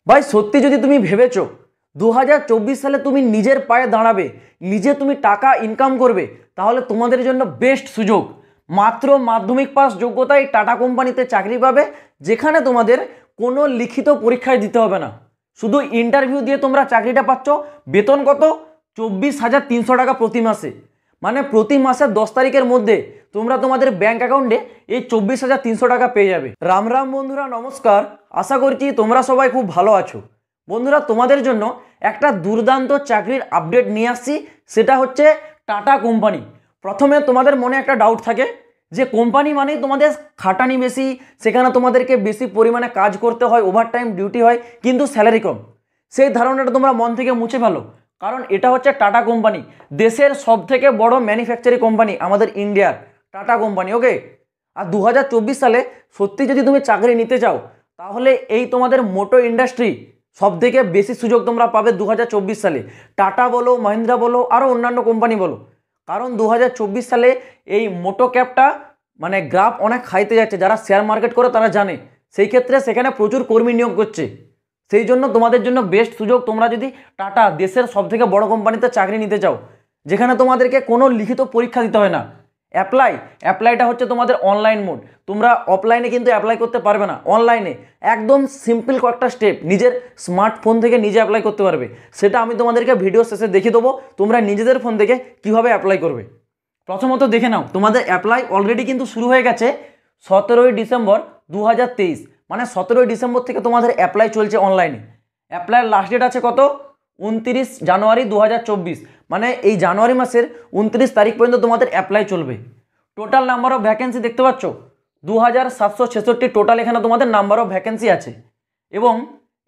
ভাই সত্যি যদি তুমি ভেবেছো 2024 সালে তুমি নিজের পায়ে দাঁড়াবে, নিজে তুমি টাকা ইনকাম করবে, তাহলে তোমাদের জন্য বেস্ট সুযোগ। মাত্র মাধ্যমিক পাস যোগ্যতায় টাটা কোম্পানিতে চাকরি পাবে, যেখানে তোমাদের কোনো লিখিত পরীক্ষায় দিতে হবে না, শুধু ইন্টারভিউ দিয়ে তোমরা চাকরিটা পাচ্ছ। বেতন কত? 24,300 টাকা প্রতি মাসে। মানে প্রতি মাসের 10 তারিখের মধ্যে তোমরা তোমাদের ব্যাংক অ্যাকাউন্টে এই 24,300 টাকা পেয়ে যাবে। রাম রাম বন্ধুরা, নমস্কার। আশা করছি তোমরা সবাই খুব ভালো আছো। বন্ধুরা, তোমাদের জন্য একটা দুর্দান্ত চাকরির আপডেট নিয়ে আসছি, সেটা হচ্ছে টাটা কোম্পানি। প্রথমে তোমাদের মনে একটা ডাউট থাকে যে কোম্পানি মানেই তোমাদের খাটানি বেশি, সেখানে তোমাদেরকে বেশি পরিমাণে কাজ করতে হয়, ওভারটাইম ডিউটি হয়, কিন্তু স্যালারি কম। সেই ধারণাটা তোমরা মন থেকে মুছে ফেলো, কারণ এটা হচ্ছে টাটা কোম্পানি, দেশের সবথেকে বড় ম্যানুফ্যাকচারিং কোম্পানি আমাদের ইন্ডিয়ার, টাটা কোম্পানি। ওকে, আর 2024 সালে সত্যি যদি তুমি চাকরি নিতে চাও, তাহলে এই তোমাদের মোটর ইন্ডাস্ট্রি সবথেকে বেশি সুযোগ তোমরা পাবে 2024 সালে। টাটা বলো, মহিন্দ্রা বলো, আরও অন্যান্য কোম্পানি বলো, কারণ 2024 সালে এই মোটো ক্যাপটা মানে গ্রাফ অনেক হাইতে যাচ্ছে। যারা শেয়ার মার্কেট করে তারা জানে, সেই ক্ষেত্রে সেখানে প্রচুর কর্মী নিয়োগ করছে। সেই জন্য তোমাদের জন্য বেস্ট সুযোগ, তোমরা যদি টাটা দেশের সবথেকে বড় কোম্পানিতে চাকরি নিতে চাও, যেখানে তোমাদেরকে কোনো লিখিত পরীক্ষা দিতে হয় না। অ্যাপ্লাইটা হচ্ছে তোমাদের অনলাইন মোড। তোমরা অফলাইনে কিন্তু অ্যাপ্লাই করতে পারবে না, অনলাইনে একদম সিম্পল কয়েকটা স্টেপ নিজের স্মার্টফোন থেকে নিজে অ্যাপ্লাই করতে পারবে। সেটা আমি তোমাদেরকে ভিডিও শেষে দেখিয়ে দেবো, তোমরা নিজেদের ফোন থেকে কীভাবে অ্যাপ্লাই করবে। প্রথমত দেখে নাও, তোমাদের অ্যাপ্লাই অলরেডি কিন্তু শুরু হয়ে গেছে 17ই ডিসেম্বর 2023। মানে 17ই ডিসেম্বর থেকে তোমাদের অ্যাপ্লাই চলছে অনলাইনে। অ্যাপ্লাইয়ের লাস্ট ডেট আছে কত? 29 জানুয়ারি 2024। মানে এই জানুয়ারি মাসের 29 তারিখ পর্যন্ত তোমাদের অ্যাপ্লাই চলবে। টোটাল নাম্বার অফ ভ্যাকেন্সি দেখতে পাচ্ছ 2766 টোটাল এখানে তোমাদের নাম্বার অফ ভ্যাকেন্সি আছে। এবং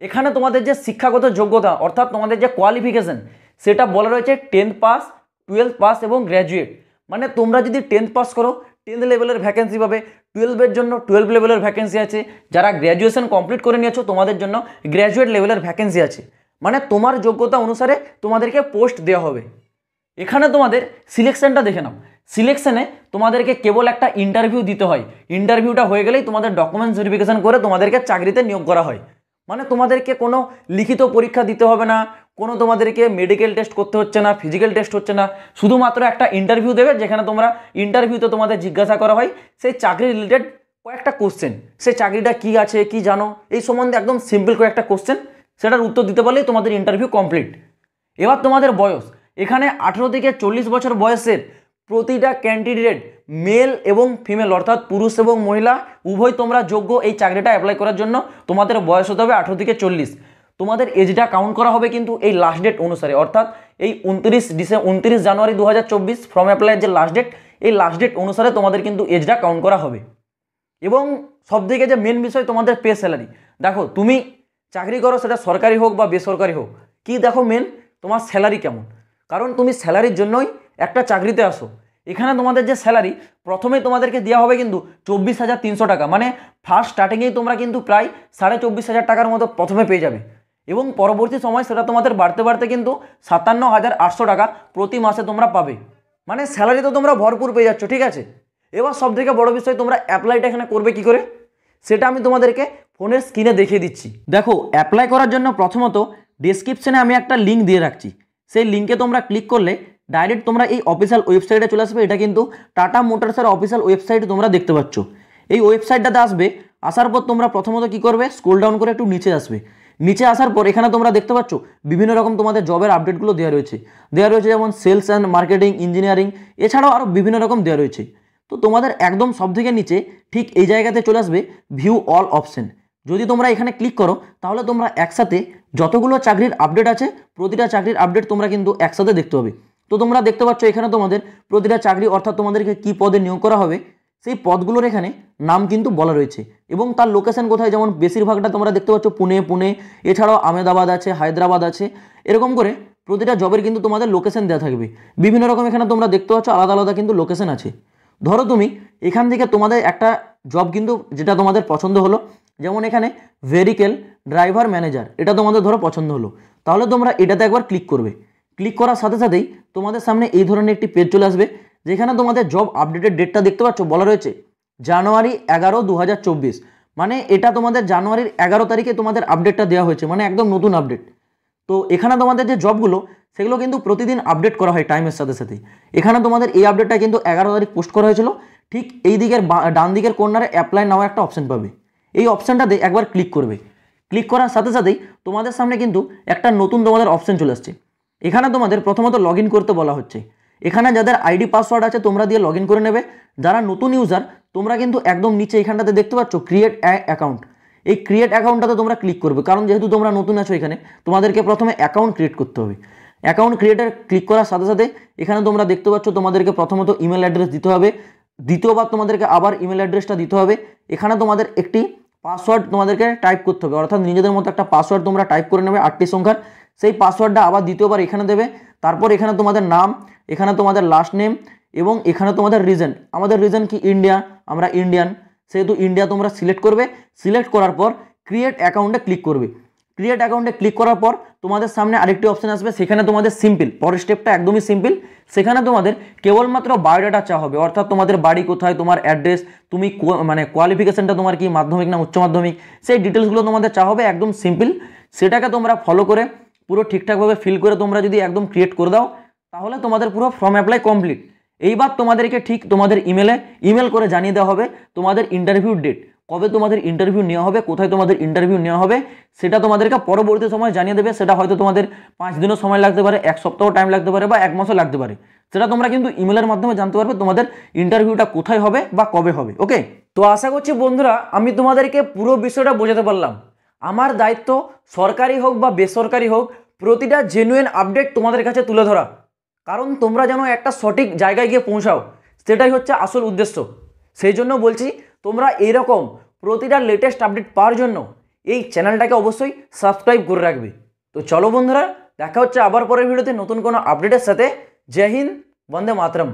এখানে তোমাদের যে শিক্ষাগত যোগ্যতা অর্থাৎ তোমাদের যে কোয়ালিফিকেশন, সেটা বলা রয়েছে 10th পাস, 12th পাস এবং গ্র্যাজুয়েট। মানে তোমরা যদি 10th পাস করো 10th লেভেলের ভ্যাকেন্সি পাবে, 12এর জন্য 12 লেভেলের ভ্যাকেন্সি আছে, যারা গ্র্যাজুয়েশন কমপ্লিট করে নিয়েছো তোমাদের জন্য গ্র্যাজুয়েট লেভেলের ভ্যাকেন্সি আছে। মানে তোমার যোগ্যতা অনুসারে তোমাদেরকে পোস্ট দেওয়া হবে। এখানে তোমাদের সিলেকশনটা দেখে নাও। সিলেকশনে তোমাদেরকে কেবল একটা ইন্টারভিউ দিতে হয়। ইন্টারভিউটা হয়ে গেলেই তোমাদের ডকুমেন্টস ভেরিফিকেশন করে তোমাদেরকে চাকরিতে নিয়োগ করা হয়। মানে তোমাদেরকে কোনো লিখিত পরীক্ষা দিতে হবে না, কোনো তোমাদেরকে মেডিকেল টেস্ট করতে হচ্ছে না, ফিজিক্যাল টেস্ট হচ্ছে না, শুধুমাত্র একটা ইন্টারভিউ দেবে, যেখানে তোমরা ইন্টারভিউতে তোমাদের জিজ্ঞাসা করা হয় সেই চাকরি রিলেটেড কয়েকটা কোশ্চেন, সেই চাকরিটা কী আছে, কি জানো, এই সম্বন্ধে একদম সিম্পল কয়েকটা কোশ্চেন, সেটার উত্তর দিতে পারলেই তোমাদের ইন্টারভিউ কমপ্লিট। এবার তোমাদের বয়স, এখানে 18 থেকে 40 বছর বয়সের প্রতিটা ক্যান্ডিডেট, মেল এবং ফিমেল অর্থাৎ পুরুষ এবং মহিলা উভয় তোমরা যোগ্য এই চাকরিটা অ্যাপ্লাই করার জন্য। তোমাদের বয়স হতে হবে 18 থেকে 40। তোমাদের এজটা কাউন্ট করা হবে কিন্তু এই লাস্ট ডেট অনুসারে, অর্থাৎ এই 29 জানুয়ারি 2024 ফর্ম অ্যাপ্লাইয়ের যে লাস্ট ডেট, এই লাস্ট ডেট অনুসারে তোমাদের কিন্তু এজটা কাউন্ট করা হবে। এবং সবথেকে যে মেন বিষয় তোমাদের পে স্যালারি। দেখো তুমি চাকরি করো, সেটা সরকারি হোক বা বেসরকারি হোক, কি দেখো মেন তোমার স্যালারি কেমন, কারণ তুমি স্যালারির জন্যই একটা চাকরিতে আসো। এখানে তোমাদের যে স্যালারি প্রথমেই তোমাদেরকে দেওয়া হবে কিন্তু 24,300 টাকা। মানে ফার্স্ট স্টার্টিংয়েই তোমরা কিন্তু প্রায় 24,500 টাকার মতো প্রথমে পেয়ে যাবে, এবং পরবর্তী সময় সেটা তোমাদের বাড়তে বাড়তে কিন্তু 57,800 টাকা প্রতি মাসে তোমরা পাবে। মানে স্যালারি তো তোমরা ভরপুর পেয়ে যাচ্ছ, ঠিক আছে। এবার সবথেকে বড় বিষয়, তোমরা অ্যাপ্লাইটা এখানে করবে কি করে, সেটা আমি তোমাদেরকে ফোনের স্ক্রিনে দেখিয়ে দিচ্ছি। দেখো, অ্যাপ্লাই করার জন্য প্রথমত ডেসক্রিপশনে আমি একটা লিঙ্ক দিয়ে রাখছি। সেই লিঙ্কে তোমরা ক্লিক করলে ডাইরেক্ট তোমরা এই অফিসিয়াল ওয়েবসাইটে চলে আসবে। এটা কিন্তু টাটা মোটরসের অফিসিয়াল ওয়েবসাইট তোমরা দেখতে পাচ্ছ। এই ওয়েবসাইটটাতে আসবে, আসার পর তোমরা প্রথমত কি করবে, স্ক্রল ডাউন করে একটু নিচে আসবে। নিচে আসার পর এখানে তোমরা দেখতে পাচ্ছ বিভিন্ন রকম তোমাদের জবের আপডেটগুলো দেওয়া রয়েছে। যেমন সেলস অ্যান্ড মার্কেটিং, ইঞ্জিনিয়ারিং, এছাড়াও আরও বিভিন্ন রকম দেওয়া রয়েছে। তো তোমাদের একদম সব থেকে নিচে ঠিক এই জায়গাতে চলে আসবে ভিউ অল অপশন। যদি তোমরা এখানে ক্লিক করো, তাহলে তোমরা একসাথে যতগুলো চাকরির আপডেট আছে প্রতিটা চাকরির আপডেট তোমরা কিন্তু একসাথে দেখতে হবে। তো তোমরা দেখতে পাচ্ছ এখানে তোমাদের প্রতিটা চাকরি অর্থাৎ তোমাদেরকে কী পদে নিয়োগ করা হবে সেই পদগুলোর এখানে নাম কিন্তু বলা রয়েছে, এবং তার লোকেশন কোথায়। যেমন বেশিরভাগটা তোমরা দেখতে পাচ্ছ পুনে, এছাড়াও আহমেদাবাদ আছে, হায়দ্রাবাদ আছে, এরকম করে প্রতিটা জবের কিন্তু তোমাদের লোকেশন দেওয়া থাকবে। বিভিন্ন রকম এখানে তোমরা দেখতে পাচ্ছ আলাদা আলাদা কিন্তু লোকেশন আছে। ধরো তুমি এখান থেকে তোমাদের একটা জব কিন্তু যেটা তোমাদের পছন্দ হলো, যেমন এখানে ভেহিকেল ড্রাইভার ম্যানেজার, এটা তোমাদের ধরো পছন্দ হলো, তাহলে তোমরা এটাতে একবার ক্লিক করবে। ক্লিক করার সাথে সাথেই তোমাদের সামনে এই ধরনের একটি পেজ চলে আসবে, যেখানে তোমাদের জব আপডেটের ডেটটা দেখতে পাচ্ছ বলা রয়েছে জানুয়ারি 11, 2024। মানে এটা তোমাদের জানুয়ারির 11 তারিখে তোমাদের আপডেটটা দেওয়া হয়েছে, মানে একদম নতুন আপডেট। তো এখানে তোমাদের যে জবগুলো সেগুলো কিন্তু প্রতিদিন আপডেট করা হয় টাইমের সাথে সাথে। এখানে তোমাদের এই আপডেটটা কিন্তু 11 তারিখ পোস্ট করা হয়েছিল। ঠিক এই দিকের ডান দিকের কর্নারে অ্যাপ্লাই নাও একটা অপশন পাবে, এই অপশানটাতে একবার ক্লিক করবে। ক্লিক করার সাথে সাথেই তোমাদের সামনে কিন্তু একটা নতুন তোমাদের অপশন চলে আসছে। এখানে তোমাদের প্রথমত লগ ইন করতে বলা হচ্ছে। এখানে যাদের আইডি পাসওয়ার্ড আছে তোমরা দিয়ে লগ ইন করে নেবে। যারা নতুন ইউজার তোমরা কিন্তু একদম নিচে এখানটাতে দেখতে পাচ্ছ ক্রিয়েট অ্যাকাউন্ট, এই ক্রিয়েট অ্যাকাউন্টটাতে তোমরা ক্লিক করবে, কারণ যেহেতু তোমরা নতুন আছো এখানে তোমাদেরকে প্রথমে অ্যাকাউন্ট ক্রিয়েট করতে হবে। অ্যাকাউন্ট ক্রিয়েটার ক্লিক করার সাথে সাথে এখানে তোমরা দেখতে পাচ্ছ তোমাদেরকে প্রথমত ইমেল অ্যাড্রেস দিতে হবে, দ্বিতীয়বার তোমাদেরকে আবার ইমেল অ্যাড্রেসটা দিতে হবে। এখানে তোমাদের একটি পাসওয়ার্ড তোমাদেরকে টাইপ করতে হবে, অর্থাৎ নিজেদের মতো একটা পাসওয়ার্ড তোমরা টাইপ করে নেবে 8টি সংখ্যার। সেই পাসওয়ার্ডটা আবার দ্বিতীয়বার এখানে দেবে। তারপর এখানে তোমাদের নাম, এখানে তোমাদের লাস্ট নেম এবং এখানে তোমাদের রিজন। আমাদের রিজন কি ইন্ডিয়া, আমরা ইন্ডিয়ান, সেহেতু ইন্ডিয়া তোমরা সিলেক্ট করবে। সিলেক্ট করার পর ক্রিয়েট অ্যাকাউন্টে ক্লিক করবে। ক্রিয়েট অ্যাকাউন্টে ক্লিক করার পর তোমাদের সামনে আরেকটি অপশন আসবে, সেখানে তোমাদের সিম্পল, পরের স্টেপটা একদমই সিম্পল। সেখানে তোমাদের কেবলমাত্র বায়োডাটা চাওয়া হবে, অর্থাৎ তোমাদের বাড়ি কোথায়, তোমার অ্যাড্রেস, তুমি মানে কোয়ালিফিকেশনটা তোমার কি, মাধ্যমিক না উচ্চ মাধ্যমিক, সেই ডিটেলসগুলো তোমাদের চাওয়া হবে, একদম সিম্পল। সেটাকে তোমরা ফলো করে পুরো ঠিকঠাকভাবে ফিল করে তোমরা যদি একদম ক্রিয়েট করে দাও তাহলে তোমাদের পুরো ফর্ম অ্যাপ্লাই কমপ্লিট। এইবার তোমাদেরকে ঠিক তোমাদের ইমেল করে জানিয়ে দেওয়া হবে তোমাদের ইন্টারভিউ ডেট, কবে তোমাদের ইন্টারভিউ নেওয়া হবে, কোথায় তোমাদের ইন্টারভিউ নেওয়া হবে, সেটা তোমাদেরকে পরবর্তী সময় জানিয়ে দেবে। সেটা হয়তো তোমাদের 5 দিনও সময় লাগতে পারে, 1 সপ্তাহ টাইম লাগতে পারে বা 1 মাসও লাগতে পারে। সেটা তোমরা কিন্তু ইমেলের মাধ্যমে জানতে পারবে তোমাদের ইন্টারভিউটা কোথায় হবে বা কবে হবে। ওকে, তো আশা করছি বন্ধুরা আমি তোমাদেরকে পুরো বিষয়টা বোঝাতে পারলাম। আমার দায়িত্ব সরকারি হোক বা বেসরকারি হোক প্রতিটা জেনুইন আপডেট তোমাদের কাছে তুলে ধরা, কারণ তোমরা যেন একটা সঠিক জায়গায় গিয়ে পৌঁছাও, সেটাই হচ্ছে আসল উদ্দেশ্য। সেই জন্য বলছি তোমরা এইরকম প্রতিটা লেটেস্ট আপডেট পাওয়ার জন্য এই চ্যানেলটাকে অবশ্যই সাবস্ক্রাইব করে রাখবে। তো চলো বন্ধুরা, দেখা হচ্ছে আবার পরের ভিডিওতে নতুন কোনো আপডেটের সাথে। জয় হিন্দ, বন্দে মাতরম।